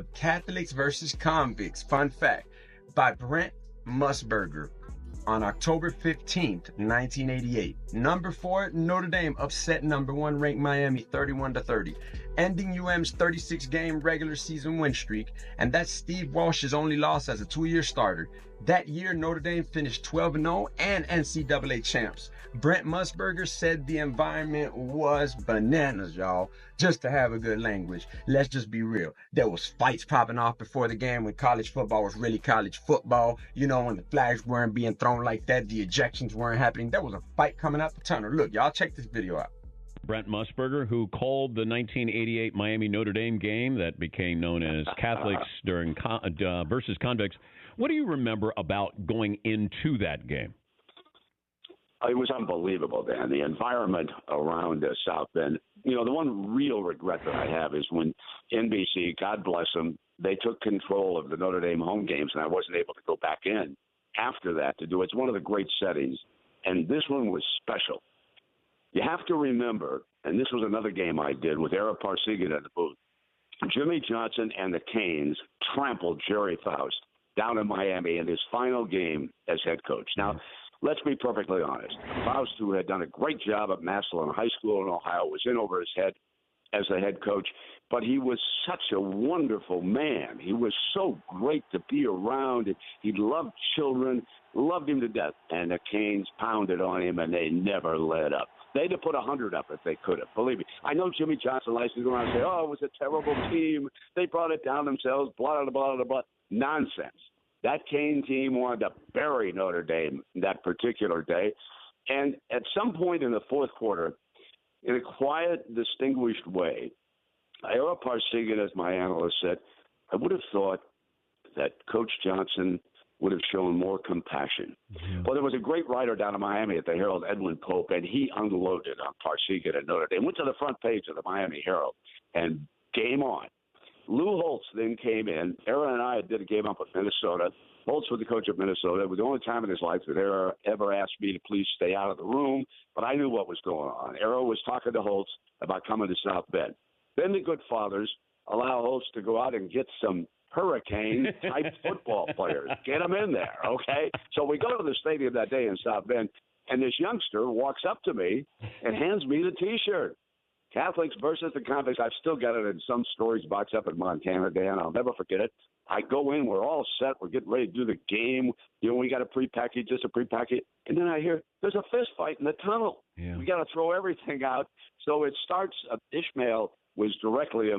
called Catholics versus Convicts, fun fact, by Brent Musburger on October 15th, 1988. Number 4, Notre Dame upset number 1 ranked Miami 31-30, ending UM's 36-game regular season win streak, and that's Steve Walsh's only loss as a 2-year starter. That year, Notre Dame finished 12-0 and NCAA champs. Brent Musburger said the environment was bananas, y'all. Just to have a good language, let's just be real. There was fights popping off before the game when college football was really college football. You know, when the flags weren't being thrown like that, the ejections weren't happening. There was a fight coming out the tunnel. Look, y'all check this video out. Brent Musburger, who called the 1988 Miami Notre Dame game that became known as Catholics versus Convicts. What do you remember about going into that game? It was unbelievable, Dan. The environment around South Bend. You know, the one real regret that I have is when NBC, God bless them, they took control of the Notre Dame home games, and I wasn't able to go back in after that to do it. It's one of the great settings, and this one was special. You have to remember, and this was another game I did with Ara Parsigan at the booth, Jimmy Johnson and the Canes trampled Jerry Faust down in Miami in his final game as head coach. Now, let's be perfectly honest. Faust, who had done a great job at Massillon High School in Ohio, was in over his head as the head coach, but he was such a wonderful man. He was so great to be around. He loved children, loved him to death, and the Canes pounded on him, and they never let up. They'd have put 100 up if they could have. Believe me. I know Jimmy Johnson likes to go around and say, oh, it was a terrible team. They brought it down themselves, blah, blah, blah, blah, blah. Nonsense. That Cane team wanted to bury Notre Dame that particular day. And at some point in the fourth quarter, in a quiet, distinguished way, Ara Parsigan, as my analyst said, I would have thought that Coach Johnson would have shown more compassion. Mm-hmm. Well, there was a great writer down in Miami at the Herald, Edwin Pope, and he unloaded on Parsigan at Notre Dame. Went to the front page of the Miami Herald, and game on. Lou Holtz then came in. Ara and I did a game up with Minnesota. Holtz was the coach of Minnesota. It was the only time in his life that Ara ever asked me to please stay out of the room, but I knew what was going on. Ara was talking to Holtz about coming to South Bend. Then the good fathers allow Holtz to go out and get some Hurricane-type football players. Get them in there, okay? So we go to the stadium that day in South Bend, and this youngster walks up to me and hands me the T-shirt. Catholics versus the Convicts. I've still got it in some storage box up in Montana, Dan. I'll never forget it. I go in. We're all set. We're getting ready to do the game. You know, we got a prepackaged, just a prepackaged. And then I hear there's a fist fight in the tunnel. Yeah. We got to throw everything out. So it starts, Ishmael was directly